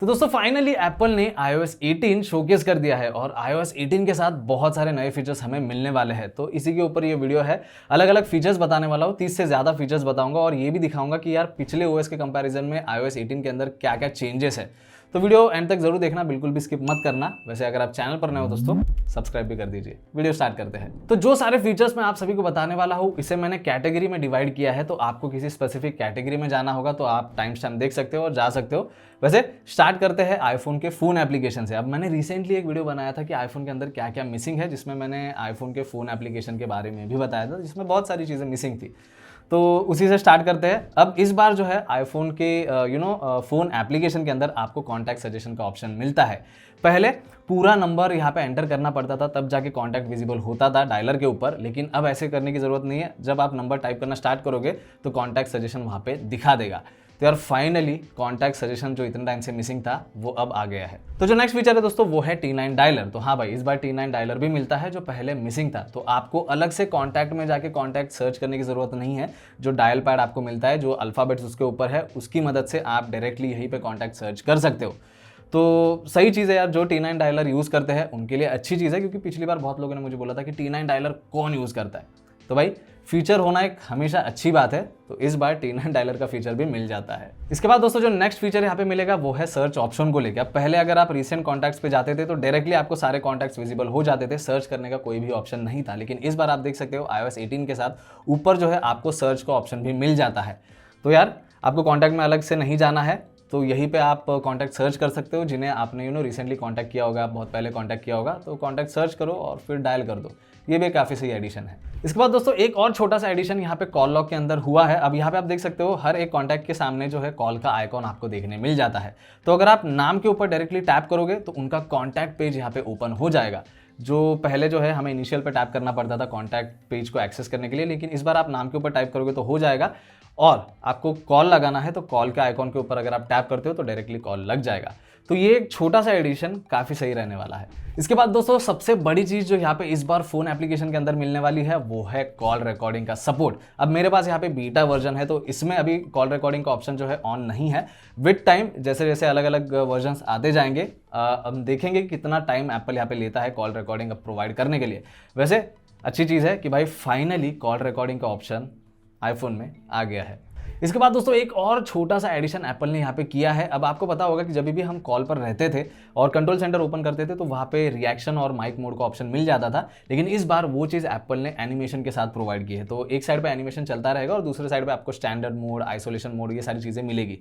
तो दोस्तों finally Apple ने iOS 18 शोकेस कर दिया है और iOS 18 के साथ बहुत सारे नए फीचर्स हमें मिलने वाले हैं। तो इसी के ऊपर ये वीडियो है। अलग अलग फीचर्स बताने वाला हूँ, 30 से ज़्यादा फीचर्स बताऊंगा और ये भी दिखाऊंगा कि यार पिछले OS के कंपैरिजन में iOS 18 के अंदर क्या क्या चेंजेस है। तो वीडियो एंड तक जरूर देखना, बिल्कुल भी स्किप मत करना। वैसे अगर आप चैनल पर नए हो दोस्तों सब्सक्राइब भी कर दीजिए। वीडियो स्टार्ट करते हैं। तो जो सारे फीचर्स मैं आप सभी को बताने वाला हूँ इसे मैंने कैटेगरी में डिवाइड किया है। तो आपको किसी स्पेसिफिक कैटेगरी में जाना होगा तो आप टाइम स्टैम्प देख सकते हो और जा सकते हो। वैसे स्टार्ट करते हैं आईफोन के फ़ोन एप्लीकेशन से। अब मैंने रिसेंटली एक वीडियो बनाया था कि आईफोन के अंदर क्या क्या मिसिंग है, जिसमें मैंने आईफोन के फ़ोन एप्लीकेशन के बारे में भी बताया था, जिसमें बहुत सारी चीज़ें मिसिंग थी। तो उसी से स्टार्ट करते हैं। अब इस बार जो है आईफोन के फ़ोन एप्लीकेशन के अंदर आपको कॉन्टैक्ट सजेशन का ऑप्शन मिलता है। पहले पूरा नंबर यहाँ पे एंटर करना पड़ता था, तब जाके कॉन्टैक्ट विजिबल होता था डायलर के ऊपर, लेकिन अब ऐसे करने की ज़रूरत नहीं है। जब आप नंबर टाइप करना स्टार्ट करोगे तो कॉन्टैक्ट सजेशन वहाँ पे दिखा देगा। तो यार फाइनली कॉन्टैक्ट सजेशन जो इतने टाइम से मिसिंग था वो अब आ गया है। तो जो नेक्स्ट फीचर है दोस्तों वो है T9 डायलर। तो हाँ भाई, इस बार T9 डायलर भी मिलता है जो पहले मिसिंग था। तो आपको अलग से कॉन्टैक्ट में जाके कॉन्टैक्ट सर्च करने की जरूरत नहीं है। जो डायल पैड आपको मिलता है, जो अल्फाबेट्स उसके ऊपर है, उसकी मदद से आप डायरेक्टली यहीं पे कॉन्टैक्ट सर्च कर सकते हो। तो सही चीज़ है यार, जो T9 डायलर यूज़ करते हैं उनके लिए अच्छी चीज़ है, क्योंकि पिछली बार बहुत लोगों ने मुझे बोला था कि T9 डायलर कौन यूज़ करता है। तो भाई फीचर होना एक हमेशा अच्छी बात है, तो इस बार T9 डायलर का फीचर भी मिल जाता है। इसके बाद दोस्तों जो नेक्स्ट फीचर यहाँ पे मिलेगा वो है सर्च ऑप्शन को लेकर। पहले अगर आप रिसेंट कॉन्टैक्ट्स पे जाते थे तो डायरेक्टली आपको सारे कॉन्टैक्ट्स विजिबल हो जाते थे, सर्च करने का कोई भी ऑप्शन नहीं था। लेकिन इस बार आप देख सकते हो iOS 18 के साथ ऊपर जो है आपको सर्च का ऑप्शन भी मिल जाता है। तो यार आपको कॉन्टैक्ट में अलग से नहीं जाना है, तो यहीं पे आप कॉन्टैक्ट सर्च कर सकते हो जिन्हें आपने रिसेंटली कॉन्टैक्ट किया होगा, बहुत पहले कॉन्टैक्ट किया होगा। तो कॉन्टैक्ट सर्च करो और फिर डायल कर दो। ये भी काफ़ी सही एडिशन है। इसके बाद दोस्तों एक और छोटा सा एडिशन यहाँ पे कॉल लॉक के अंदर हुआ है। अब यहाँ पे आप देख सकते हो हर एक कॉन्टैक्ट के सामने जो है कॉल का आइकॉन आपको देखने मिल जाता है। तो अगर आप नाम के ऊपर डायरेक्टली टैप करोगे तो उनका कॉन्टैक्ट पेज यहाँ पे ओपन हो जाएगा। जो पहले जो है हमें इनिशियल पे टैप करना पड़ता था कॉन्टैक्ट पेज को एक्सेस करने के लिए, लेकिन इस बार आप नाम के ऊपर टाइप करोगे तो हो जाएगा। और आपको कॉल लगाना है तो कॉल के आइकॉन के ऊपर अगर आप टैप करते हो तो डायरेक्टली कॉल लग जाएगा। तो ये एक छोटा सा एडिशन काफ़ी सही रहने वाला है। इसके बाद दोस्तों सबसे बड़ी चीज़ जो यहाँ पे इस बार फ़ोन एप्लीकेशन के अंदर मिलने वाली है वो है कॉल रिकॉर्डिंग का सपोर्ट। अब मेरे पास यहाँ पे बीटा वर्जन है तो इसमें अभी कॉल रिकॉर्डिंग का ऑप्शन जो है ऑन नहीं है। विद टाइम जैसे जैसे अलग अलग वर्जन्स आते जाएंगे हम देखेंगे कितना टाइम एप्पल यहाँ पे लेता है कॉल रिकॉर्डिंग प्रोवाइड करने के लिए। वैसे अच्छी चीज़ है कि भाई फाइनली कॉल रिकॉर्डिंग का ऑप्शन आईफोन में आ गया है। इसके बाद दोस्तों एक और छोटा सा एडिशन एप्पल ने यहाँ पे किया है। अब आपको पता होगा कि जब भी हम कॉल पर रहते थे और कंट्रोल सेंटर ओपन करते थे तो वहाँ पे रिएक्शन और माइक मोड का ऑप्शन मिल जाता था, लेकिन इस बार वो चीज़ एप्पल ने एनिमेशन के साथ प्रोवाइड की है। तो एक साइड पे एनिमेशन चलता रहेगा और दूसरे साइड पे आपको स्टैंडर्ड मोड, आइसोलेशन मोड, ये सारी चीज़ें मिलेगी।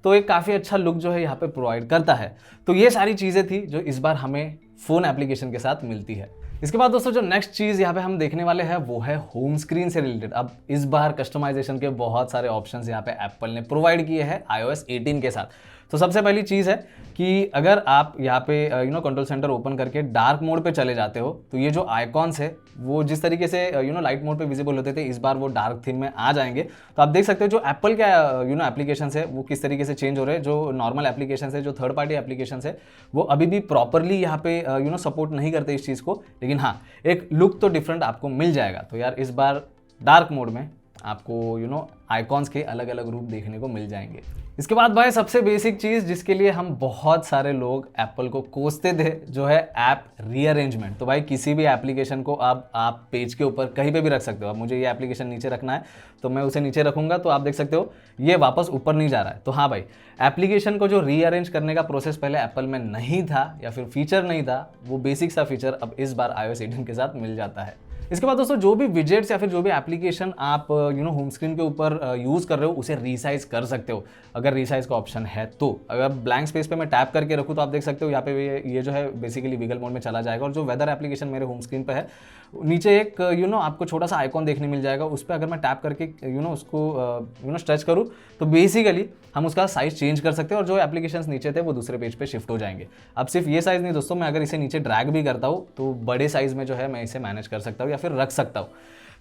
तो एक काफ़ी अच्छा लुक जो है यहाँ पे प्रोवाइड करता है। तो ये सारी चीज़ें थी जो इस बार हमें फ़ोन एप्लीकेशन के साथ मिलती है। इसके बाद दोस्तों जो नेक्स्ट चीज़ यहाँ पे हम देखने वाले हैं वो है होम स्क्रीन से रिलेटेड। अब इस बार कस्टमाइजेशन के बहुत सारे ऑप्शंस यहाँ पे एप्पल ने प्रोवाइड किए हैं iOS 18 के साथ। तो सबसे पहली चीज़ है कि अगर आप यहाँ पे कंट्रोल सेंटर ओपन करके डार्क मोड पे चले जाते हो तो ये जो आइकॉन्स है वो जिस तरीके से लाइट मोड पे विजिबल होते थे इस बार वो डार्क थीम में आ जाएंगे। तो आप देख सकते हो जो एप्पल का एप्लीकेशन है वो किस तरीके से चेंज हो रहे हैं। जो नॉर्मल एप्लीकेशन है, जो थर्ड पार्टी एप्लीकेशन है, वो अभी भी प्रॉपरली यहाँ पे सपोर्ट नहीं करते इस चीज़ को, लेकिन हाँ एक लुक तो डिफरेंट आपको मिल जाएगा। तो यार इस बार डार्क मोड में आपको आइकॉन्स के अलग अलग रूप देखने को मिल जाएंगे। इसके बाद भाई सबसे बेसिक चीज़ जिसके लिए हम बहुत सारे लोग एप्पल को कोसते थे, जो है ऐप रीअरेंजमेंट। तो भाई किसी भी एप्लीकेशन को आप पेज के ऊपर कहीं पे भी रख सकते हो। अब मुझे ये एप्लीकेशन नीचे रखना है तो मैं उसे नीचे रखूंगा तो आप देख सकते हो ये वापस ऊपर नहीं जा रहा है। तो हाँ भाई, एप्लीकेशन को जो रीअरेंज करने का प्रोसेस पहले एप्पल में नहीं था या फिर फीचर नहीं था, वो बेसिक सा फीचर अब इस बार iOS 18 के साथ मिल जाता है। इसके बाद दोस्तों जो भी विजेट्स या फिर जो भी एप्लीकेशन आप होम स्क्रीन के ऊपर यूज़ कर रहे हो उसे रीसाइज कर सकते हो, अगर रीसाइज का ऑप्शन है तो। अगर ब्लैंक स्पेस पे मैं टैप करके रखूँ तो आप देख सकते हो यहाँ पे ये जो है बेसिकली विगल मोड में चला जाएगा। और जो वेदर एप्लीकेशन मेरे होम स्क्रीन पे है नीचे एक आपको छोटा सा आइकॉन देखने मिल जाएगा, उस पर अगर मैं टैप करके उसको स्ट्रेच करूँ तो बेसिकली हम उसका साइज़ चेंज कर सकते हैं और जो एप्लीकेशंस नीचे थे वो दूसरे पेज पे शिफ्ट हो जाएंगे। अब सिर्फ ये साइज़ नहीं दोस्तों, मैं अगर इसे नीचे ड्रैग भी करता हूँ तो बड़े साइज़ में जो है मैं इसे मैनेज कर सकता हूँ या फिर रख सकता हूँ।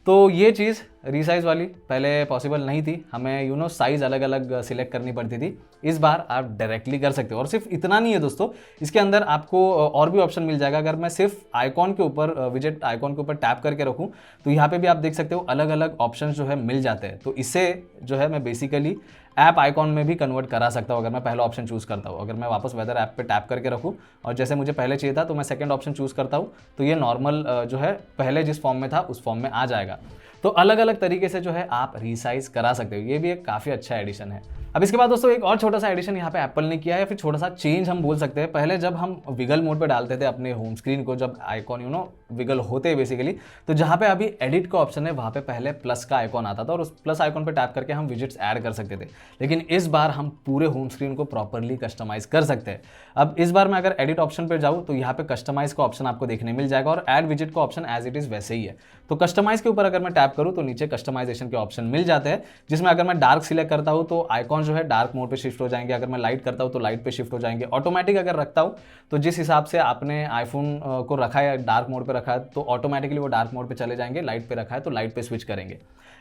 तो ये चीज़ रीसाइज वाली पहले पॉसिबल नहीं थी, हमें साइज़ अलग अलग सिलेक्ट करनी पड़ती थी। इस बार आप डायरेक्टली कर सकते हो। और सिर्फ इतना नहीं है दोस्तों, इसके अंदर आपको और भी ऑप्शन मिल जाएगा। अगर मैं सिर्फ आइकॉन के ऊपर विजेट आइकॉन के ऊपर टैप करके रखूं तो यहाँ पे भी आप देख सकते हो अलग अलग ऑप्शन जो है मिल जाते हैं। तो इसे जो है मैं बेसिकली ऐप आइकॉन में भी कन्वर्ट करा सकता हूँ अगर मैं पहला ऑप्शन चूज़ करता हूँ। अगर मैं वापस वेदर ऐप पे टैप करके रखूँ और जैसे मुझे पहले चाहिए था तो मैं सेकंड ऑप्शन चूज़ करता हूँ, तो ये नॉर्मल जो है पहले जिस फॉर्म में था उस फॉर्म में आ जाएगा। तो अलग अलग तरीके से जो है आप रिसाइज करा सकते हो, ये भी एक काफ़ी अच्छा एडिशन है। अब इसके बाद दोस्तों एक और छोटा सा एडिशन यहाँ पे एप्पल ने किया है, या फिर छोटा सा चेंज हम बोल सकते हैं। पहले जब हम विगल मोड पे डालते थे अपने होम स्क्रीन को, जब आइकॉन विगल होते हैं बेसिकली, तो जहाँ पे अभी एडिट का ऑप्शन है वहाँ पे पहले प्लस का आइकॉन आता था और उस प्लस आइकॉन पे टैप करके हम विजिट्स ऐड कर सकते थे। लेकिन इस बार हम पूरे होम स्क्रीन को प्रॉपरली कस्टमाइज कर सकते हैं। अब इस बार मैं अगर एडिट ऑप्शन पर जाऊँ तो यहाँ पे कस्टमाइज का ऑप्शन आपको देखने मिल जाएगा और ऐड विजिट का ऑप्शन एज इट इज वैसे ही है। तो कस्टमाइज के ऊपर अगर मैं टैप करूँ तो नीचे कस्टमाइजेशन के ऑप्शन मिल जाते हैं, जिसमें अगर मैं डार्क सिलेक्ट करता हूँ तो आइकॉन जो है डार्क मोड पे शिफ्ट हो जाएंगे, अगर मैं लाइट करता हूँ तो लाइट पे शिफ्ट हो जाएंगे। ऑटोमेटिक अगर रखता हूँ तो जिस हिसाब से आपने आईफोन को रखा है, डार्क मोड पे रखा है तो ऑटोमेटिकली वो डार्क मोड पे चले जाएंगे, लाइट पे रखा है तो लाइट पे स्विच करेंगे।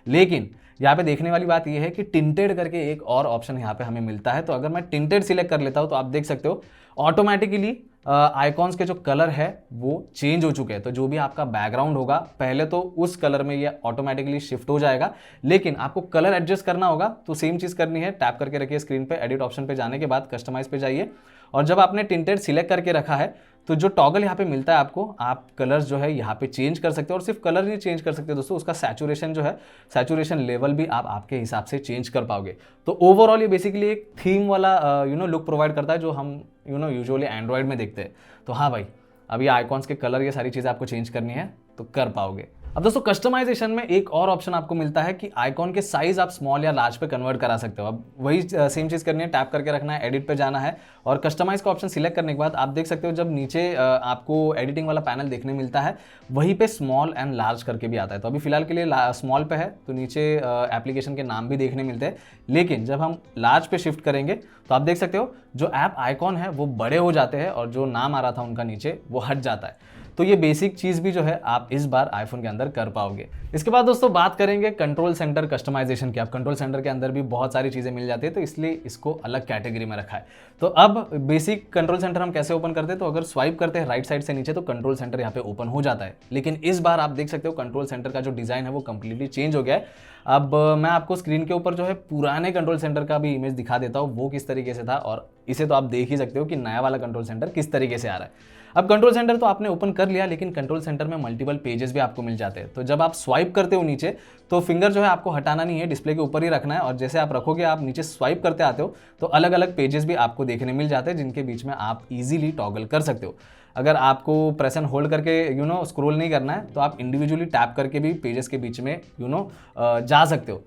लेकिन यहाँ पे देखने वाली बात यह है कि टिंटेड करके एक और ऑप्शन यहाँ पे हमें मिलता है। तो अगर मैं टिंटेड सिलेक्ट कर लेता हूँ तो आप देख सकते हो ऑटोमेटिकली आइकॉन्स के जो कलर है वो चेंज हो चुके हैं। तो जो भी आपका बैकग्राउंड होगा पहले तो उस कलर में ये ऑटोमेटिकली शिफ्ट हो जाएगा, लेकिन आपको कलर एडजस्ट करना होगा तो सेम चीज़ करनी है। टैप करके रखिए स्क्रीन पे, एडिट ऑप्शन पे जाने के बाद कस्टमाइज पे जाइए और जब आपने टिंटेड सिलेक्ट करके रखा है तो जो टॉगल यहाँ पे मिलता है आपको, आप कलर्स जो है यहाँ पे चेंज कर सकते हो। और सिर्फ कलर ही चेंज कर सकते हो दोस्तों, उसका सैचुरेशन जो है, सैचुरेशन लेवल भी आप आपके हिसाब से चेंज कर पाओगे। तो ओवरऑल ये बेसिकली एक थीम वाला लुक प्रोवाइड करता है जो हम यूजुअली एंड्रॉयड में देखते हैं। तो हाँ भाई, अभी आइकॉन्स के कलर ये सारी चीज़ें आपको चेंज करनी है तो कर पाओगे। अब दोस्तों कस्टमाइजेशन में एक और ऑप्शन आपको मिलता है कि आइकॉन के साइज आप स्मॉल या लार्ज पे कन्वर्ट करा सकते हो। अब वही सेम चीज़ करनी है, टैप करके रखना है, एडिट पे जाना है और कस्टमाइज का ऑप्शन सिलेक्ट करने के बाद आप देख सकते हो जब नीचे आपको एडिटिंग वाला पैनल देखने मिलता है वहीं पे स्मॉल एंड लार्ज करके भी आता है। तो अभी फिलहाल के लिए स्मॉल पे है तो नीचे एप्लीकेशन के नाम भी देखने मिलते हैं, लेकिन जब हम लार्ज पे शिफ्ट करेंगे तो आप देख सकते हो जो ऐप आइकॉन है वो बड़े हो जाते हैं और जो नाम आ रहा था उनका नीचे वो हट जाता है। तो ये बेसिक चीज़ भी जो है आप इस बार आईफोन के अंदर कर पाओगे। इसके बाद दोस्तों बात करेंगे कंट्रोल सेंटर कस्टमाइजेशन की। अब कंट्रोल सेंटर के अंदर भी बहुत सारी चीज़ें मिल जाती है तो इसलिए इसको अलग कैटेगरी में रखा है। तो अब बेसिक कंट्रोल सेंटर हम कैसे ओपन करते हैं, तो अगर स्वाइप करते हैं राइट साइड से नीचे तो कंट्रोल सेंटर यहाँ पे ओपन हो जाता है। लेकिन इस बार आप देख सकते हो कंट्रोल सेंटर का जो डिज़ाइन है वो कंप्लीटली चेंज हो गया है। अब मैं आपको स्क्रीन के ऊपर जो है पुराने कंट्रोल सेंटर का भी इमेज दिखा देता हूँ वो किस तरीके से था, और इसे तो आप देख ही सकते हो कि नया वाला कंट्रोल सेंटर किस तरीके से आ रहा है। अब कंट्रोल सेंटर तो आपने ओपन कर लिया, लेकिन कंट्रोल सेंटर में मल्टीपल पेजेस भी आपको मिल जाते हैं। तो जब आप स्वाइप करते हो नीचे तो फिंगर जो है आपको हटाना नहीं है, डिस्प्ले के ऊपर ही रखना है और जैसे आप रखोगे आप नीचे स्वाइप करते आते हो तो अलग अलग पेजेस भी आपको देखने मिल जाते हैं जिनके बीच में आप इजीली टॉगल कर सकते हो। अगर आपको प्रेस एंड होल्ड करके स्क्रॉल नहीं करना है तो आप इंडिविजुअली टैप करके भी पेजेस के बीच में जा सकते हो।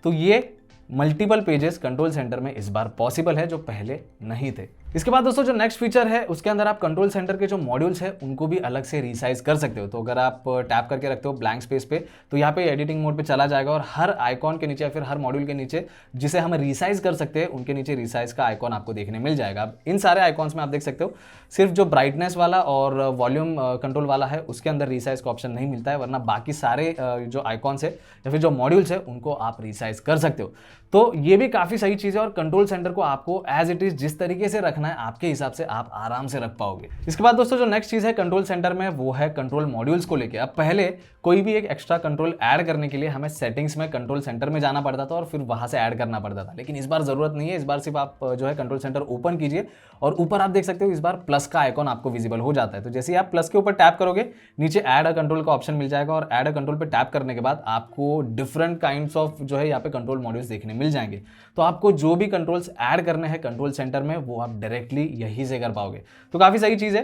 तो ये मल्टीपल पेजेस कंट्रोल सेंटर में इस बार पॉसिबल है जो पहले नहीं थे। इसके बाद दोस्तों जो नेक्स्ट फीचर है उसके अंदर आप कंट्रोल सेंटर के जो मॉड्यूल्स है उनको भी अलग से रिसाइज कर सकते हो। तो अगर आप टैप करके रखते हो ब्लैंक स्पेस पे तो यहाँ पे एडिटिंग मोड पे चला जाएगा और हर आइकॉन के नीचे या फिर हर मॉड्यूल के नीचे जिसे हम रिसाइज कर सकते हैं उनके नीचे रिसाइज का आइकॉन आपको देखने मिल जाएगा। अब इन सारे आइकॉन्स में आप देख सकते हो सिर्फ जो ब्राइटनेस वाला और वॉल्यूम कंट्रोल वाला है उसके अंदर रिसाइज का ऑप्शन नहीं मिलता है, वरना बाकी सारे जो आइकॉन्स है या फिर जो मॉड्यूल्स है उनको आप रिसाइज कर सकते हो। तो ये भी काफ़ी सही चीज़ है और कंट्रोल सेंटर को आपको एज इट इज जिस तरीके से रखना है आपके हिसाब से आप आराम से रख पाओगे। इसके बाद दोस्तों जो नेक्स्ट चीज़ है कंट्रोल सेंटर में वो है कंट्रोल मॉड्यूल्स को लेके। अब पहले कोई भी एक एक्स्ट्रा कंट्रोल ऐड करने के लिए हमें सेटिंग्स में कंट्रोल सेंटर में जाना पड़ता था और फिर वहां से ऐड करना पड़ता था, लेकिन इस बार जरूरत नहीं है। इस बार सिर्फ आप जो है कंट्रोल सेंटर ओपन कीजिए और ऊपर आप देख सकते हो इस बार प्लस का आइकॉन आपको विजिबल हो जाता है। तो जैसे ही आप प्लस के ऊपर टैप करोगे नीचे ऐड अ कंट्रोल का ऑप्शन मिल जाएगा और ऐड अ कंट्रोल पे टैप करने के बाद आपको डिफरेंट काइंड्स ऑफ जो है यहाँ पे कंट्रोल मॉड्यूल्स देखने मिल जाएंगे। तो आपको जो भी कंट्रोल्स ऐड करने हैं कंट्रोल सेंटर में वो आप डायरेक्टली यहीं से कर पाओगे। तो काफ़ी सही चीज़ है।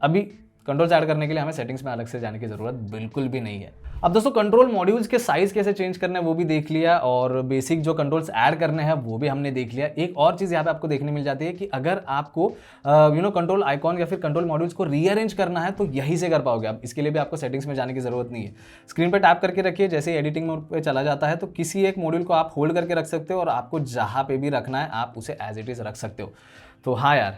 अभी कंट्रोल्स ऐड करने के लिए हमें सेटिंग्स में अलग से जाने की ज़रूरत बिल्कुल भी नहीं है। अब दोस्तों कंट्रोल मॉड्यूल्स के साइज कैसे चेंज करने हैं वो भी देख लिया और बेसिक जो कंट्रोल्स ऐड करने हैं वो भी हमने देख लिया। एक और चीज़ यहाँ पे आपको देखने मिल जाती है कि अगर आपको कंट्रोल आइकॉन या फिर कंट्रोल मॉड्यूल्स को रीअरेंज करना है तो यहीं से कर पाओगे। अब इसके लिए भी आपको सेटिंग्स में जाने की ज़रूरत नहीं है। स्क्रीन पर टैप करके रखिए, जैसे एडिटिंग मोड पे चला जाता है तो किसी एक मॉड्यूल को आप होल्ड करके रख सकते हो और आपको जहाँ पे भी रखना है आप उसे एज इट इज़ रख सकते हो। तो हाँ यार,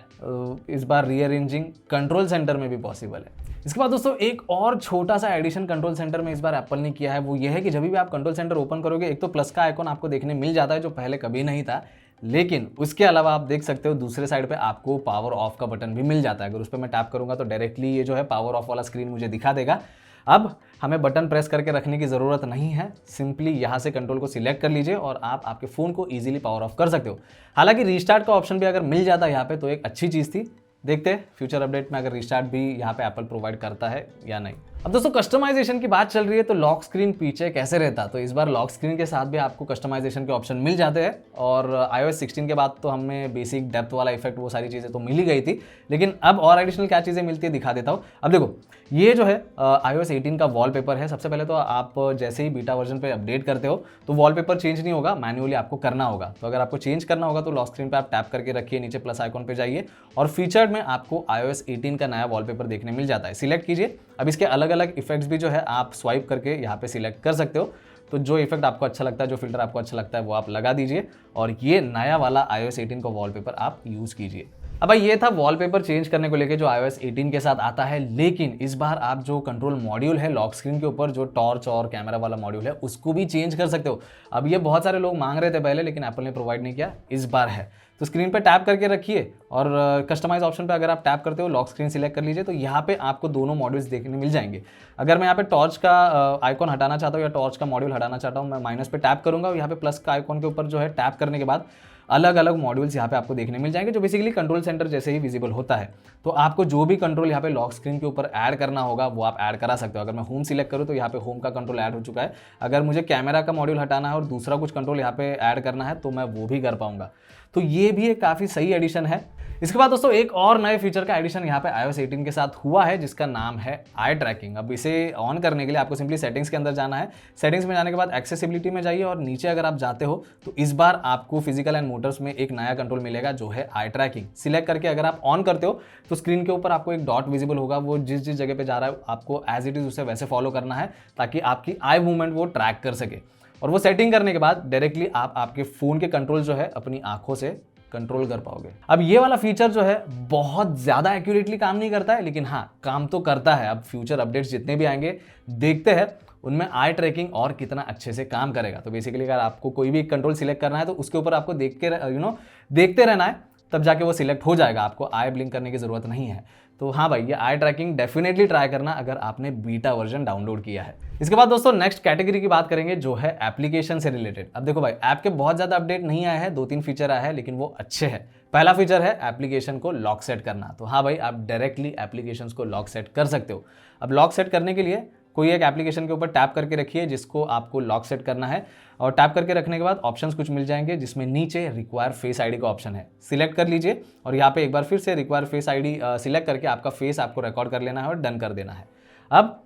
इस बार रीअरेंजिंग कंट्रोल सेंटर में भी पॉसिबल है। इसके बाद दोस्तों एक और छोटा सा एडिशन कंट्रोल सेंटर में इस बार एप्पल ने किया है, वो ये है कि जब भी आप कंट्रोल सेंटर ओपन करोगे एक तो प्लस का आइकॉन आपको देखने मिल जाता है जो पहले कभी नहीं था, लेकिन उसके अलावा आप देख सकते हो दूसरे साइड पे आपको पावर ऑफ का बटन भी मिल जाता है। अगर उस पर मैं टैप करूंगा तो डायरेक्टली ये जो है पावर ऑफ वाला स्क्रीन मुझे दिखा देगा। अब हमें बटन प्रेस करके रखने की ज़रूरत नहीं है, सिंपली यहाँ से कंट्रोल को सिलेक्ट कर लीजिए और आप आपके फ़ोन को ईजिली पावर ऑफ कर सकते हो। हालांकि रीस्टार्ट का ऑप्शन भी अगर मिल जाता है यहाँ पे तो एक अच्छी चीज़ थी। देखते हैं फ्यूचर अपडेट में अगर रीस्टार्ट भी यहाँ पे एप्पल प्रोवाइड करता है या नहीं। अब दोस्तों कस्टमाइजेशन की बात चल रही है तो लॉक स्क्रीन पीछे कैसे रहता, तो इस बार लॉक स्क्रीन के साथ भी आपको कस्टमाइजेशन के ऑप्शन मिल जाते हैं। और iOS 16 के बाद तो हमें बेसिक डेप्थ वाला इफेक्ट वो सारी चीज़ें तो मिल ही गई थी, लेकिन अब और एडिशनल क्या चीज़ें मिलती है दिखा देता हूँ। अब देखो ये जो है iOS 18 का वॉलपेपर है। सबसे पहले तो आप जैसे ही बीटा वर्जन पे अपडेट करते हो तो वॉलपेपर चेंज नहीं होगा, मैन्युअली आपको करना होगा। तो अगर आपको चेंज करना होगा तो लॉक स्क्रीन पे आप टैप करके रखिए, नीचे प्लस आइकॉन पे जाइए और फीचर्ड में आपको iOS 18 का नया वॉलपेपर देखने मिल जाता है। सिलेक्ट कीजिए। अब इसके अलग अलग इफेक्ट्स भी जो है आप स्वाइप करके यहाँ पे सिलेक्ट कर सकते हो। तो जो इफेक्ट आपको अच्छा लगता है, जो फिल्टर आपको अच्छा लगता है वो आप लगा दीजिए और ये नया वाला iOS 18 का वॉलपेपर आप यूज़ कीजिए। अब भाई ये था वॉलपेपर चेंज करने को लेके जो iOS 18 के साथ आता है, लेकिन इस बार आप जो कंट्रोल मॉड्यूल है लॉक स्क्रीन के ऊपर, जो टॉर्च और कैमरा वाला मॉड्यूल है, उसको भी चेंज कर सकते हो। अब ये बहुत सारे लोग मांग रहे थे पहले, लेकिन एप्पल ने प्रोवाइड नहीं किया, इस बार है। तो स्क्रीन पे टैप करके रखिए और कस्टमाइज ऑप्शन पे अगर आप टैप करते हो, लॉक स्क्रीन सिलेक्ट कर लीजिए, तो यहाँ पे आपको दोनों मॉड्यूल्स देखने मिल जाएंगे। अगर मैं यहाँ पे टॉर्च का आइकॉन हटाना चाहता हूँ या टॉर्च का मॉड्यूल हटाना चाहता हूँ, मैं माइनस पे टैप करूँगा और यहाँ पे प्लस का आइकॉन के ऊपर जो है टैप करने के बाद अलग अलग मॉड्यूल्स यहाँ पे आपको देखने मिल जाएंगे, जो बेसिकली कंट्रोल सेंटर जैसे ही विजिबल होता है। तो आपको जो भी कंट्रोल यहाँ पे लॉक स्क्रीन के ऊपर ऐड करना होगा वो आप ऐड करा सकते हो। अगर मैं होम सिलेक्ट करूँ तो यहाँ पे होम का कंट्रोल ऐड हो चुका है। अगर मुझे कैमरा का मॉड्यूल हटाना है और दूसरा कुछ कंट्रोल यहाँ पे ऐड करना है तो मैं वो भी कर पाऊंगा। तो ये भी एक काफ़ी सही एडिशन है। इसके बाद दोस्तों एक और नए फीचर का एडिशन यहाँ पे iOS 18 के साथ हुआ है, जिसका नाम है आई ट्रैकिंग। अब इसे ऑन करने के लिए आपको सिंपली सेटिंग्स के अंदर जाना है। सेटिंग्स में जाने के बाद एक्सेसिबिलिटी में जाइए और नीचे अगर आप जाते हो तो इस बार आपको फिजिकल एंड मोटर्स में एक नया कंट्रोल मिलेगा जो है आई ट्रैकिंग। सिलेक्ट करके अगर आप ऑन करते हो तो स्क्रीन के ऊपर आपको एक डॉट विजिबल होगा, वो जिस जिस जगह पे जा रहा है आपको एज इट इज उसे वैसे फॉलो करना है ताकि आपकी आई मूवमेंट वो ट्रैक कर सके। और वो सेटिंग करने के बाद डायरेक्टली आप आपके फोन के कंट्रोल जो है अपनी आंखों से कंट्रोल कर पाओगे। अब ये वाला फीचर जो है बहुत ज़्यादा एक्यूरेटली काम नहीं करता है, लेकिन हाँ काम तो करता है। अब फ्यूचर अपडेट्स जितने भी आएंगे देखते हैं उनमें आई ट्रैकिंग और कितना अच्छे से काम करेगा। तो बेसिकली अगर आपको कोई भी कंट्रोल सिलेक्ट करना है तो उसके ऊपर आपको देखते रहना है, तब जाके वो सिलेक्ट हो जाएगा, आपको आई ब्लिंक करने की ज़रूरत नहीं है। तो हाँ भाई ये आई ट्रैकिंग डेफिनेटली ट्राई करना अगर आपने बीटा वर्जन डाउनलोड किया है। इसके बाद दोस्तों नेक्स्ट कैटेगरी की बात करेंगे जो है एप्लीकेशन से रिलेटेड। अब देखो भाई ऐप के बहुत ज़्यादा अपडेट नहीं आए हैं, 2-3 फीचर आए हैं लेकिन वो अच्छे हैं। पहला फीचर है एप्लीकेशन को लॉक सेट करना। तो हाँ भाई आप डायरेक्टली एप्लीकेशन को लॉक सेट कर सकते हो। अब लॉक सेट करने के लिए कोई एक एप्लीकेशन के ऊपर टैप करके रखिए जिसको आपको लॉक सेट करना है और टैप करके रखने के बाद ऑप्शंस कुछ मिल जाएंगे जिसमें नीचे रिक्वायर फेस आईडी का ऑप्शन है, सिलेक्ट कर लीजिए और यहाँ पे एक बार फिर से रिक्वायर फेस आईडी सिलेक्ट करके आपका फेस आपको रिकॉर्ड कर लेना है और डन कर देना है। अब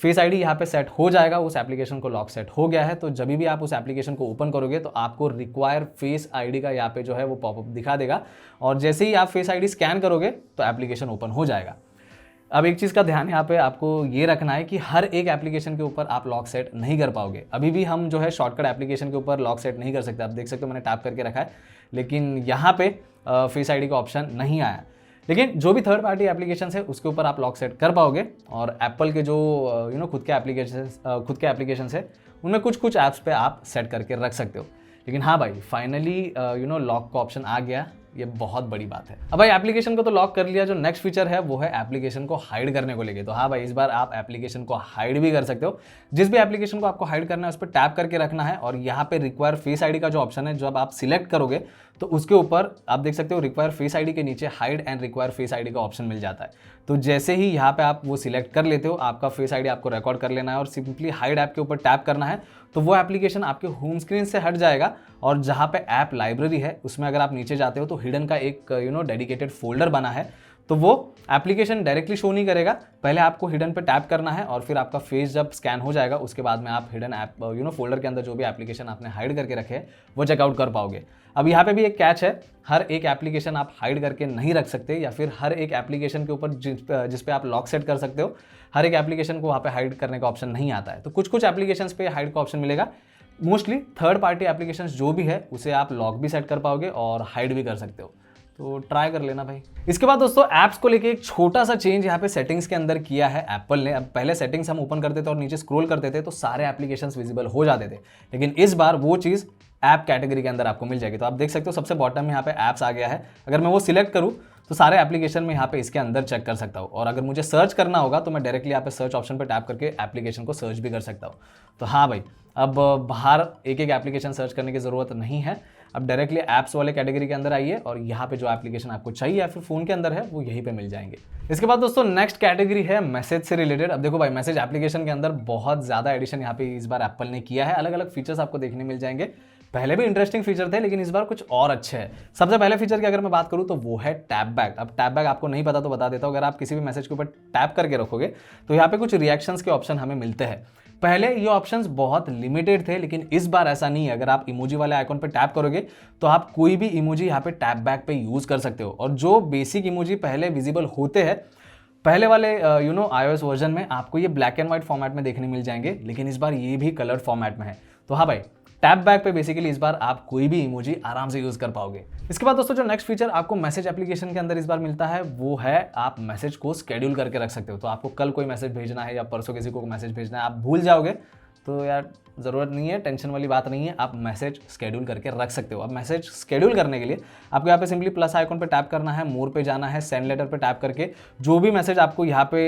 फेस आईडी यहाँ पे सेट हो जाएगा, उस एप्लीकेशन को लॉक सेट हो गया है। तो जब भी आप उस एप्लीकेशन को ओपन करोगे तो आपको रिक्वायर फेस आईडी का यहाँ पे जो है वो पॉपअप दिखा देगा और जैसे ही आप फेस आईडी स्कैन करोगे तो एप्लीकेशन ओपन हो जाएगा। अब एक चीज़ का ध्यान यहाँ पे आपको ये रखना है कि हर एक एप्लीकेशन के ऊपर आप लॉक सेट नहीं कर पाओगे। अभी भी हम जो है शॉर्टकट एप्लीकेशन के ऊपर लॉक सेट नहीं कर सकते। आप देख सकते हो मैंने टैप करके रखा है, लेकिन यहाँ पे फेस आईडी का ऑप्शन नहीं आया। लेकिन जो भी थर्ड पार्टी एप्लीकेशन है उसके ऊपर आप लॉक सेट कर पाओगे और एप्पल के जो खुद के एप्लीकेशन है उनमें कुछ ऐप्स पे आप सेट करके रख सकते हो। लेकिन हाँ भाई फाइनली लॉक का ऑप्शन आ गया, ये बहुत बड़ी बात है। अब भाई एप्लीकेशन को तो लॉक कर लिया, जो नेक्स्ट फीचर है वो है एप्लीकेशन को हाइड करने को लेके। तो हाँ भाई इस बार आप एप्लीकेशन को हाइड भी कर सकते हो। जिस भी एप्लीकेशन को आपको हाइड करना है उस पर टैप करके रखना है और यहाँ पे रिक्वायर फेस आईडी का जो ऑप्शन है जब आप सिलेक्ट करोगे तो उसके ऊपर आप देख सकते हो रिक्वायर फेस आईडी के नीचे hide and require face ID का ऑप्शन मिल जाता है। तो जैसे ही यहाँ पे आप वो सिलेक्ट कर लेते हो, आपका फेस आईडी आपको रिकॉर्ड कर लेना है और सिंपली हाइड ऐप के ऊपर टैप करना है तो वो एप्लीकेशन आपके होम स्क्रीन से हट जाएगा और जहाँ पे ऐप लाइब्रेरी है उसमें अगर आप नीचे जाते हो तो हिडन का एक डेडिकेटेड फोल्डर बना है, तो वो एप्लीकेशन डायरेक्टली शो नहीं करेगा। पहले आपको हिडन पे टैप करना है और फिर आपका फेस जब स्कैन हो जाएगा उसके बाद में आप हिडन ऐप फोल्डर के अंदर जो भी एप्लीकेशन आपने हाइड करके रखे हैं वो चेकआउट कर पाओगे। अब यहाँ पे भी एक कैच है, हर एक एप्लीकेशन आप हाइड करके नहीं रख सकते या फिर हर एक एप्लीकेशन के ऊपर जिस पे आप लॉक सेट कर सकते हो हर एक एप्लीकेशन को वहाँ पे हाइड करने का ऑप्शन नहीं आता है। तो कुछ एप्लीकेशंस पे हाइड का ऑप्शन मिलेगा। मोस्टली थर्ड पार्टी एप्लीकेशंस जो भी है उसे आप लॉक भी सेट कर पाओगे और हाइड भी कर सकते हो, तो ट्राई कर लेना भाई। इसके बाद दोस्तों ऐप्स को लेके एक छोटा सा चेंज यहाँ पे सेटिंग्स के अंदर किया है एप्पल ने। अब पहले सेटिंग्स हम ओपन करते थे और नीचे स्क्रॉल करते थे तो सारे एप्लीकेशंस विजिबल हो जाते थे, लेकिन इस बार वो चीज़ ऐप कैटेगरी के अंदर आपको मिल जाएगी। तो आप देख सकते हो सबसे बॉटम में यहाँ पे ऐप्स आ गया है। अगर मैं वो सिलेक्ट करूँ तो सारे एप्लीकेशन में यहाँ पे इसके अंदर चेक कर सकता हूँ। और अगर मुझे सर्च करना होगा तो मैं डायरेक्टली यहाँ पे सर्च ऑप्शन पे टैप करके एप्लीकेशन को सर्च भी कर सकता हूँ। तो हाँ भाई, अब बाहर एक एक एप्लीकेशन सर्च करने की ज़रूरत नहीं है। अब डायरेक्टली ऐप्स वाले कैटेगरी के अंदर आइए और यहाँ पे जो एप्लीकेशन आपको चाहिए या फिर फ़ोन के अंदर है वो यहीं पे मिल जाएंगे। इसके बाद दोस्तों नेक्स्ट कैटेगरी है मैसेज से रिलेटेड। अब देखो भाई, मैसेज एप्लीकेशन के अंदर बहुत ज़्यादा एडिशन यहाँ पे इस बार एप्पल ने किया है। अलग अलग फीचर्स आपको देखने मिल जाएंगे। पहले भी इंटरेस्टिंग फीचर थे लेकिन इस बार कुछ और अच्छे हैं। सबसे पहले फीचर की अगर मैं बात करूँ तो वो है टैप बैक। अब टैप बैक आपको नहीं पता तो बता देता हूँ। अगर आप किसी भी मैसेज के ऊपर टैप करके रखोगे तो यहाँ पे कुछ रिएक्शंस के ऑप्शन हमें मिलते हैं। पहले ये ऑप्शंस बहुत लिमिटेड थे लेकिन इस बार ऐसा नहीं है। अगर आप इमोजी वाले आइकॉन पे टैप करोगे तो आप कोई भी इमोजी यहाँ पे टैप बैक पे यूज कर सकते हो। और जो बेसिक इमोजी पहले विजिबल होते हैं पहले वाले iOS वर्जन में, आपको ये ब्लैक एंड व्हाइट फॉर्मेट में देखने मिल जाएंगे, लेकिन इस बार ये भी कलर्ड फॉर्मेट में है। तो हाँ भाई, टैप बैक पे बेसिकली इस बार आप कोई भी इमोजी आराम से यूज कर पाओगे। इसके बाद दोस्तों जो नेक्स्ट फीचर आपको मैसेज एप्लीकेशन के अंदर इस बार मिलता है वो है आप मैसेज को शेड्यूल करके रख सकते हो। तो आपको कल कोई मैसेज भेजना है या परसों किसी को मैसेज भेजना है, आप भूल जाओगे तो यार ज़रूरत नहीं है, टेंशन वाली बात नहीं है, आप मैसेज शेड्यूल करके रख सकते हो। अब मैसेज शेड्यूल करने के लिए आपको यहाँ पे सिंपली प्लस आइकॉन पे टैप करना है, मोर पे जाना है, सेंड लेटर पे टैप करके जो भी मैसेज आपको यहाँ पे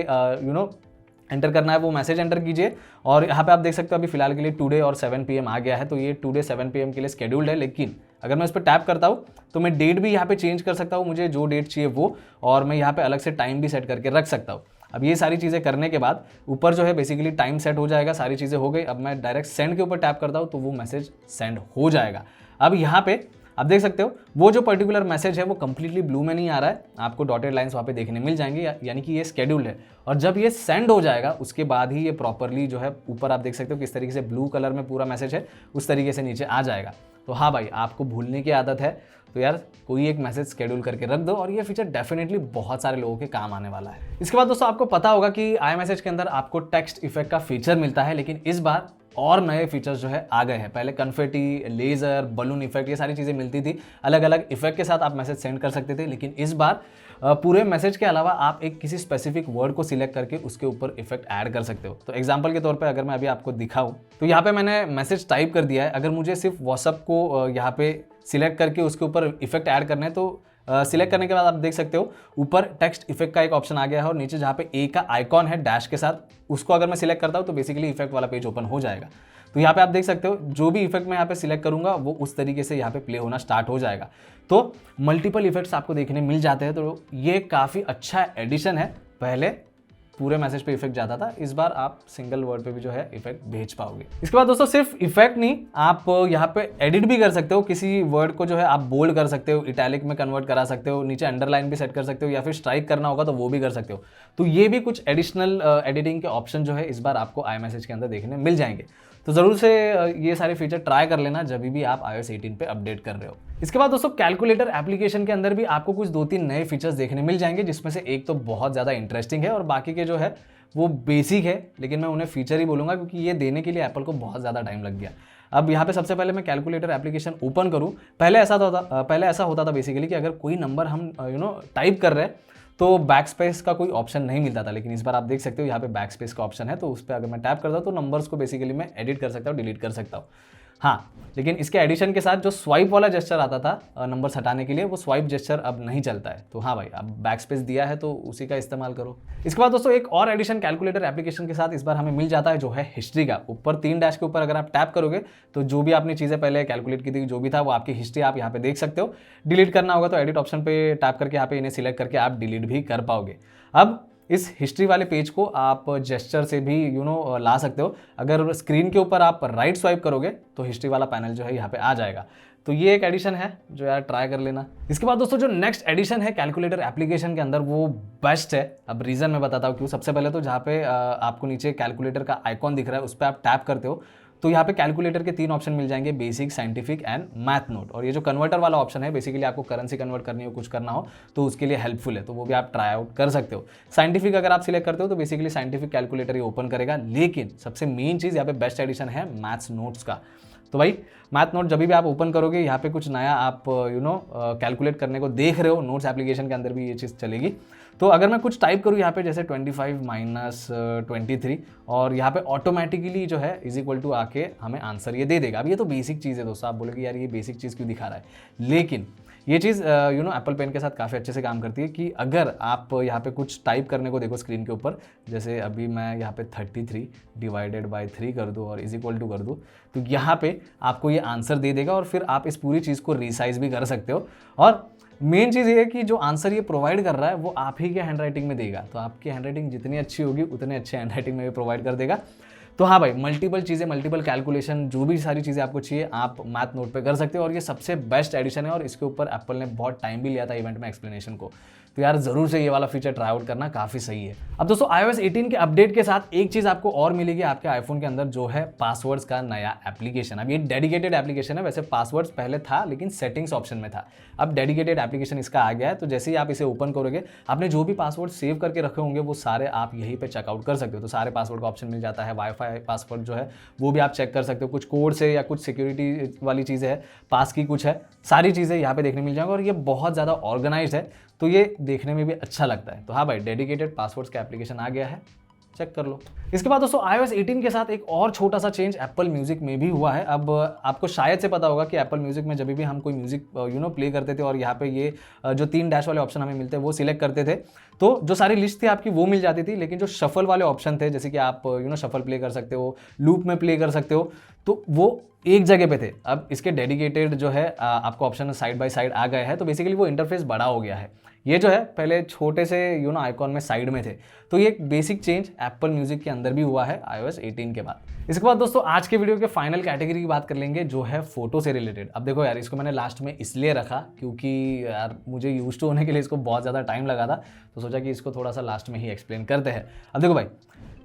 एंटर करना है वो मैसेज एंटर कीजिए। और यहाँ पे आप देख सकते हो अभी फिलहाल के लिए टुडे और 7 PM आ गया है, तो ये टुडे 7 PM के लिए शेड्यूल्ड है। लेकिन अगर मैं इस पर टैप करता हूँ तो मैं डेट भी यहाँ पे चेंज कर सकता हूँ, मुझे जो डेट चाहिए वो, और मैं यहाँ पे अलग से टाइम भी सेट करके रख सकता हूँ। अब ये सारी चीज़ें करने के बाद ऊपर जो है बेसिकली टाइम सेट हो जाएगा, सारी चीज़ें हो गई। अब मैं डायरेक्ट सेंड के ऊपर टैप करता हूँ तो वो मैसेज सेंड हो जाएगा। अब यहाँ पे आप देख सकते हो वो जो पर्टिकुलर मैसेज है वो कंप्लीटली ब्लू में नहीं आ रहा है, आपको डॉटेड लाइंस वहाँ पे देखने मिल जाएंगे, यानी कि ये शेड्यूल्ड है। और जब ये सेंड हो जाएगा उसके बाद ही ये प्रॉपरली जो है ऊपर आप देख सकते हो किस तरीके से ब्लू कलर में पूरा मैसेज है उस तरीके से नीचे आ जाएगा। तो हाँ भाई, आपको भूलने की आदत है तो यार कोई एक मैसेज शेड्यूल करके रख दो और ये फीचर डेफिनेटली बहुत सारे लोगों के काम आने वाला है। इसके बाद दोस्तों आपको पता होगा कि iMessage के अंदर आपको टेक्स्ट इफेक्ट का फीचर मिलता है, लेकिन इस बार और नए फीचर्स जो है आ गए हैं। पहले कन्फेटी, लेजर, बलून इफेक्ट ये सारी चीज़ें मिलती थी, अलग अलग इफेक्ट के साथ आप मैसेज सेंड कर सकते थे। लेकिन इस बार पूरे मैसेज के अलावा आप एक किसी स्पेसिफिक वर्ड को सिलेक्ट करके उसके ऊपर इफेक्ट ऐड कर सकते हो। तो एग्जांपल के तौर पे अगर मैं अभी आपको दिखाऊं तो यहाँ पे मैंने मैसेज टाइप कर दिया है। अगर मुझे सिर्फ व्हाट्सअप को यहाँ पे सिलेक्ट करके उसके ऊपर इफेक्ट ऐड करने हैं तो सिलेक्ट करने के बाद आप देख सकते हो ऊपर टेक्स्ट इफेक्ट का एक ऑप्शन आ गया है और नीचे जहाँ पे ए का आइकॉन है डैश के साथ, उसको अगर मैं सिलेक्ट करता हूँ तो बेसिकली इफेक्ट वाला पेज ओपन हो जाएगा। तो यहाँ पे आप देख सकते हो जो भी इफेक्ट मैं यहाँ पे सिलेक्ट करूंगा वो उस तरीके से यहाँ पे प्ले होना स्टार्ट हो जाएगा। तो मल्टीपल इफेक्ट्स आपको देखने मिल जाते हैं, तो ये काफ़ी अच्छा एडिशन है। पहले पूरे मैसेज पे इफेक्ट जाता था, इस बार आप सिंगल वर्ड पे भी जो है इफेक्ट भेज पाओगे। इसके बाद दोस्तों सिर्फ इफेक्ट नहीं, आप यहाँ पे एडिट भी कर सकते हो। किसी वर्ड को जो है आप बोल्ड कर सकते हो, इटैलिक में कन्वर्ट करा सकते हो, नीचे अंडरलाइन भी सेट कर सकते हो, या फिर स्ट्राइक करना होगा तो वो भी कर सकते हो। तो ये भी कुछ एडिशनल एडिटिंग के ऑप्शन जो है इस बार आपको iMessage के अंदर देखने मिल जाएंगे। तो ज़रूर से ये सारे फीचर ट्राई कर लेना जब भी आप iOS 18 पे अपडेट कर रहे हो। इसके बाद दोस्तों कैलकुलेटर एप्लीकेशन के अंदर भी आपको कुछ 2-3 नए फीचर्स देखने मिल जाएंगे, जिसमें से एक तो बहुत ज़्यादा इंटरेस्टिंग है और बाकी के जो है वो बेसिक है, लेकिन मैं उन्हें फीचर ही बोलूँगा क्योंकि ये देने के लिए एप्पल को बहुत ज़्यादा टाइम लग गया। अब यहाँ पे सबसे पहले मैं कैलकुलेटर एप्लीकेशन ओपन करूँ, पहले ऐसा होता था बेसिकली कि अगर कोई नंबर हम टाइप कर रहे हैं तो बैक स्पेस का कोई ऑप्शन नहीं मिलता था। लेकिन इस बार आप देख सकते हो यहाँ पे बैक स्पेस का ऑप्शन है, तो उस पर अगर मैं टैप करता हूँ तो नंबर्स को बेसिकली मैं एडिट कर सकता हूँ, डिलीट कर सकता हूँ। हाँ, लेकिन इसके एडिशन के साथ जो स्वाइप वाला जेस्चर आता था नंबर्स हटाने के लिए, वो स्वाइप जेस्चर अब नहीं चलता है। तो हाँ भाई, अब बैक स्पेस दिया है तो उसी का इस्तेमाल करो। इसके बाद दोस्तों एक और एडिशन कैलकुलेटर एप्लीकेशन के साथ इस बार हमें मिल जाता है, जो है हिस्ट्री का। ऊपर 3 डैश के ऊपर अगर आप टैप करोगे तो जो भी आपने चीज़ें पहले कैलकुलेट की थी, जो भी था वो आपकी हिस्ट्री आप यहाँ पे देख सकते हो। डिलीट करना होगा तो एडिट ऑप्शन पे टैप करके यहाँ पे इन्हें सिलेक्ट करके आप डिलीट भी कर पाओगे। अब इस हिस्ट्री वाले पेज को आप जेस्चर से भी ला सकते हो। अगर स्क्रीन के ऊपर आप राइट स्वाइप करोगे तो हिस्ट्री वाला पैनल जो है यहाँ पे आ जाएगा। तो ये एक एडिशन है जो यार ट्राई कर लेना। इसके बाद दोस्तों जो नेक्स्ट एडिशन है कैलकुलेटर एप्लीकेशन के अंदर वो बेस्ट है। अब रीज़न मैं बताता हूँ क्यों। सबसे पहले तो जहाँ पे आपको नीचे कैलकुलेटर का आइकॉन दिख रहा है उस पर आप टैप करते हो तो यहाँ पे कैलकुलेटर के 3 ऑप्शन मिल जाएंगे, basic, scientific and math note. और ये जो कन्वर्टर वाला ऑप्शन है बेसिकली आपको करेंसी कन्वर्ट करनी हो, कुछ करना हो तो उसके लिए हेल्पफुल है, तो वो भी आप ट्राई आउट कर सकते हो। साइंटिफिक अगर आप सिलेक्ट करते हो तो बेसिकली साइंटिफिक कैलकुलेटर ही ओपन करेगा। लेकिन सबसे मेन चीज़ यहाँ पे बेस्ट एडिशन है मैथ्स नोट्स का। तो भाई मैथ नोट जब भी आप ओपन करोगे यहाँ पे कुछ नया आप कैलकुलेट करने को देख रहे हो, नोट्स एप्लीकेशन के अंदर भी ये चीज़ चलेगी। तो अगर मैं कुछ टाइप करूँ यहाँ पे जैसे 25 माइनस 23 और यहाँ पे ऑटोमेटिकली जो है इज इक्वल टू आके हमें आंसर ये दे देगा। अब ये तो बेसिक चीज़ है दोस्तों, आप बोलोगे यार ये बेसिक चीज़ क्यों दिखा रहा है, लेकिन ये चीज़ एप्पल पेन के साथ काफ़ी अच्छे से काम करती है कि अगर आप यहाँ पे कुछ टाइप करने को देखो स्क्रीन के ऊपर, जैसे अभी मैं यहाँ पे 33 डिवाइडेड बाय 3 कर दूँ और इज इक्वल टू कर दूँ, तो यहाँ पे आपको ये आंसर दे देगा और फिर आप इस पूरी चीज़ को रीसाइज भी कर सकते हो। और मेन चीज़ ये है कि जो आंसर ये प्रोवाइड कर रहा है वो आप ही के हैंडराइटिंग में देगा, तो आपकी हैंडराइटिंग जितनी अच्छी होगी उतने अच्छे हैंडराइटिंग में भी प्रोवाइड कर देगा। तो हाँ भाई, मल्टीपल चीज़ें, मल्टीपल कैलकुलेशन, जो भी सारी चीज़ें आपको चाहिए आप मैथ नोट पे कर सकते हो और ये सबसे बेस्ट एडिशन है और इसके ऊपर एप्पल ने बहुत टाइम भी लिया था इवेंट में एक्सप्लेनेशन को। तो यार ज़रूर से ये वाला फीचर ट्राई आउट करना, काफ़ी सही है। अब दोस्तों iOS 18 के अपडेट के साथ एक चीज़ आपको और मिलेगी आपके आईफोन के अंदर, जो है पासवर्ड्स का नया एप्लीकेशन। अब ये डेडिकेटेड एप्लीकेशन है, वैसे पासवर्ड्स पहले था लेकिन सेटिंग्स ऑप्शन में था, अब डेडिकेटेड एप्लीकेशन इसका आ गया है। तो जैसे ही आप इसे ओपन करोगे, आपने जो भी पासवर्ड सेव करके रखे होंगे वो सारे आप यहीं पर चेकआउट कर सकते हो। तो सारे पासवर्ड का ऑप्शन मिल जाता है, वाईफाई पासवर्ड जो है वो भी आप चेक कर सकते हो, कुछ कोड से या कुछ सिक्योरिटी वाली चीज़ें है, पास की कुछ है, सारी चीज़ें यहाँ पे देखने मिल जाएंगी और ये बहुत ज़्यादा ऑर्गेनाइज्ड है, तो ये देखने में भी अच्छा लगता है। तो हाँ भाई, डेडिकेटेड पासवर्ड्स का एप्लीकेशन आ गया है, चेक कर लो। इसके बाद दोस्तों iOS 18 के साथ एक और छोटा सा चेंज एप्पल म्यूजिक में भी हुआ है। अब आपको शायद से पता होगा कि एप्पल म्यूजिक में जब भी हम कोई म्यूजिक प्ले करते थे और यहाँ पे ये जो 3 डैश वाले ऑप्शन हमें मिलते हैं वो सिलेक्ट करते थे, तो जो सारी लिस्ट थी आपकी वो मिल जाती थी, लेकिन जो शफल वाले ऑप्शन थे, जैसे कि आप शफल प्ले कर सकते हो, लूप में प्ले कर सकते हो, तो वो एक जगह पे थे। अब इसके डेडिकेटेड जो है आपको ऑप्शन साइड बाय साइड आ गए हैं, तो बेसिकली वो इंटरफेस बड़ा हो गया है। ये जो है पहले छोटे से आइकॉन में साइड में थे, तो ये एक बेसिक चेंज एप्पल म्यूजिक के अंदर भी हुआ है iOS 18 के बाद। इसके बाद दोस्तों आज के वीडियो के फाइनल कैटेगरी की बात कर लेंगे, जो है फोटो से रिलेटेड। अब देखो यार, इसको मैंने लास्ट में इसलिए रखा क्योंकि यार मुझे यूज टू होने के लिए इसको बहुत ज़्यादा टाइम लगा था, तो सोचा कि इसको थोड़ा सा लास्ट में ही एक्सप्लेन करते हैं। अब देखो भाई,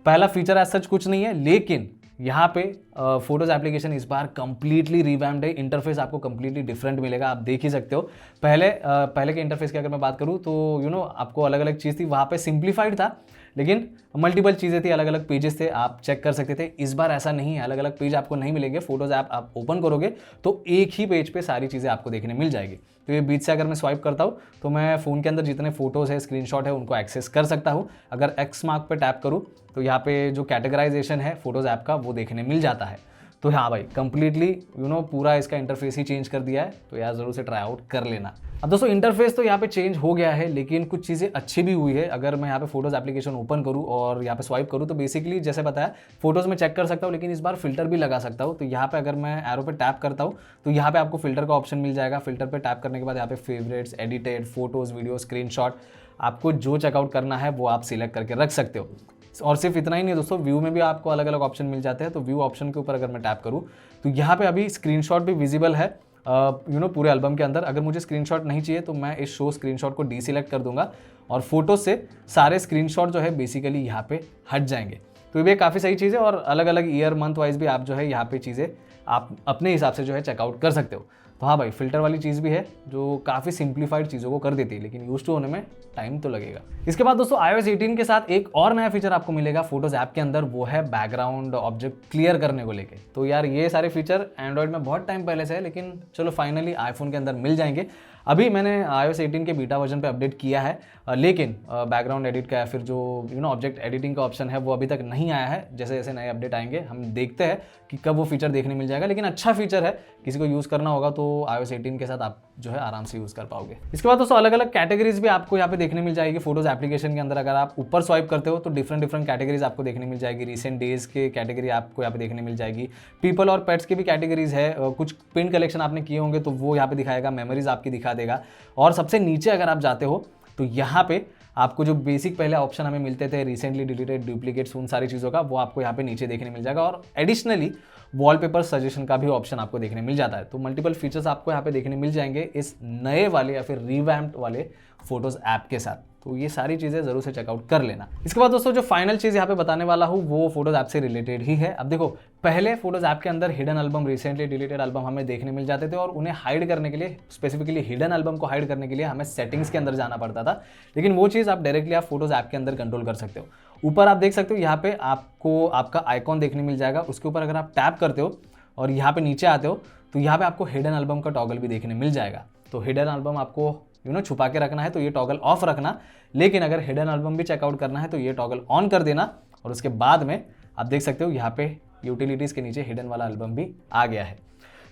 पहला फीचर एज सच कुछ नहीं है, लेकिन यहाँ पे फोटोज एप्लीकेशन इस बार कंप्लीटली रिवैम्प्ड है। इंटरफेस आपको कंप्लीटली डिफरेंट मिलेगा, आप देख ही सकते हो। पहले के इंटरफेस की अगर मैं बात करूँ तो आपको अलग अलग चीज़ थी, वहाँ पे सिंप्लीफाइड था, लेकिन मल्टीपल चीज़ें थी, अलग अलग पेजेस थे, आप चेक कर सकते थे। इस बार ऐसा नहीं है, अलग अलग पेज आपको नहीं मिलेंगे। फोटोज ऐप आप ओपन करोगे तो एक ही पेज पे सारी चीज़ें आपको देखने मिल जाएगी। तो ये बीच से अगर मैं स्वाइप करता हूँ तो मैं फ़ोन के अंदर जितने फोटोज़ है, स्क्रीनशॉट है, उनको एक्सेस कर सकता हूँ। अगर एक्स मार्क पे टैप करूँ तो यहाँ पे जो कैटेगराइजेशन है फोटोज़ ऐप का वो देखने मिल जाता है। तो हाँ भाई, कंप्लीटली पूरा इसका इंटरफेस ही चेंज कर दिया है, तो यार ज़रूर से ट्राई आउट कर लेना। अब दोस्तों इंटरफेस तो यहाँ पे चेंज हो गया है, लेकिन कुछ चीज़ें अच्छी भी हुई है। अगर मैं यहाँ पे फोटोज़ एप्लीकेशन ओपन करूँ और यहाँ पे स्वाइप करूँ तो बेसिकली जैसे बताया, फोटोज़ में चेक कर सकता हूँ, लेकिन इस बार फिल्टर भी लगा सकता हूँ। तो यहाँ पे अगर मैं एरो पे टैप करता हूँ तो यहाँ पे आपको फिल्टर का ऑप्शन मिल जाएगा। फिल्टर पे टैप करने के बाद यहाँ पे favourites, edited, photos, video, screenshot, आपको जो चेकआउट करना है वो आप सिलेक्ट करके रख सकते हो। और सिर्फ इतना ही नहीं दोस्तों, व्यू में भी आपको अलग अलग ऑप्शन मिल जाते हैं। तो व्यू ऑप्शन के ऊपर अगर मैं टैप करूँ तो यहाँ पे अभी स्क्रीनशॉट भी विजिबल है पूरे एल्बम के अंदर। अगर मुझे स्क्रीनशॉट नहीं चाहिए तो मैं इस शो स्क्रीनशॉट को डीसिलेक्ट कर दूंगा और फोटो से सारे स्क्रीनशॉट जो है बेसिकली यहाँ पे हट जाएंगे। तो ये भी काफ़ी सही चीज़ है और अलग अलग ईयर मंथ वाइज भी आप जो है यहाँ पे चीज़ें आप अपने हिसाब से जो है चेकआउट कर सकते हो। तो हाँ भाई, फिल्टर वाली चीज़ भी है जो काफ़ी सिंप्लीफाइड चीज़ों को कर देती है, लेकिन यूज टू होने में टाइम तो लगेगा। इसके बाद दोस्तों iOS 18 के साथ एक और नया फीचर आपको मिलेगा फोटोज ऐप के अंदर, वो है बैकग्राउंड ऑब्जेक्ट क्लियर करने को लेके। तो यार ये सारे फीचर एंड्रॉइड में बहुत टाइम पहले से है, लेकिन चलो फाइनली आईफोन के अंदर मिल जाएंगे। अभी मैंने iOS 18 के बीटा वर्जन पे अपडेट किया है, लेकिन बैकग्राउंड एडिट का या फिर जो ऑब्जेक्ट एडिटिंग का ऑप्शन है वो अभी तक नहीं आया है। जैसे जैसे नए अपडेट आएंगे हम देखते हैं कि कब वो फीचर देखने मिल जाएगा, लेकिन अच्छा फीचर है, किसी को यूज़ करना होगा तो iOS 18 के साथ आप जो है आराम से यूज़ कर पाओगे। इसके बाद दोस्तों अलग अलग कैटेगरीज भी आपको यहाँ पे देखने मिल जाएगी फोटोज एप्लीकेशन के अंदर। अगर आप ऊपर स्वाइप करते हो तो डिफरेंट डिफरेंट कैटेगरीज आपको देखने मिल जाएगी। रिसेंट डेज के कैटेगरी आपको यहाँ पे देखने मिल जाएगी। पीपल और पेट्स की भी कैटेगरीज है। कुछ पिन कलेक्शन आपने किए होंगे तो वो यहाँ पे दिखाएगा, मेमोरीज आपकी दिखा देगा। और सबसे नीचे अगर आप जाते हो तो यहाँ पे आपको जो बेसिक पहले ऑप्शन हमें मिलते थे, रिसेंटली डिलीटेड, डुप्लीकेट्स, उन सारी चीज़ों का, वो आपको यहाँ पे नीचे देखने मिल जाएगा। और एडिशनली वॉलपेपर सजेशन का भी ऑप्शन आपको देखने मिल जाता है। तो मल्टीपल फीचर्स आपको यहाँ पे देखने मिल जाएंगे इस नए वाले या फिर रिवैम्प्ड वाले फोटोज ऐप के साथ। तो ये सारी चीज़ें जरूर से चेकआउट कर लेना। इसके बाद दोस्तों जो फाइनल चीज़ यहाँ पे बताने वाला हूँ वो फोटोज ऐप से रिलेटेड ही है। अब देखो, पहले फोटोज ऐप के अंदर hidden album, recently deleted album हमें देखने मिल जाते थे और उन्हें हाइड करने के लिए, स्पेसिफिकली हिडन एल्बम को हाइड करने के लिए हमें सेटिंग्स के अंदर जाना पड़ता था। लेकिन वो चीज़ आप डायरेक्टली आप फोटोज ऐप के अंदर कंट्रोल कर सकते हो। ऊपर आप देख सकते हो, यहाँ पे आपको आपका आइकॉन देखने मिल जाएगा। उसके ऊपर अगर आप टैप करते हो और यहाँ पे नीचे आते हो तो यहाँ पे आपको हिडन एल्बम का टॉगल भी देखने मिल जाएगा। तो हिडन एल्बम आपको छुपा के रखना है तो ये टॉगल ऑफ रखना, लेकिन अगर हिडन एल्बम भी चेकआउट करना है तो ये टॉगल ऑन कर देना। और उसके बाद में आप देख सकते हो यहाँ पे यूटिलिटीज़ के नीचे हिडन वाला एल्बम भी आ गया है।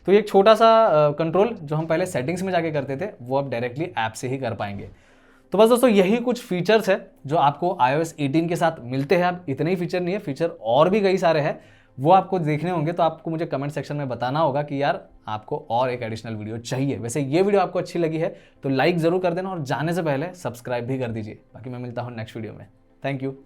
तो ये एक छोटा सा कंट्रोल जो हम पहले सेटिंग्स में जाके करते थे वो अब डायरेक्टली ऐप से ही कर पाएंगे। तो बस दोस्तों यही कुछ फीचर्स है जो आपको iOS 18 के साथ मिलते हैं। अब इतने ही फीचर नहीं है, फीचर और भी कई सारे हैं, वो आपको देखने होंगे। तो आपको मुझे कमेंट सेक्शन में बताना होगा कि यार आपको और एक एडिशनल वीडियो चाहिए। वैसे ये वीडियो आपको अच्छी लगी है तो लाइक जरूर कर देना और जाने से पहले सब्सक्राइब भी कर दीजिए। बाकी मैं मिलता हूँ नेक्स्ट वीडियो में। Thank you.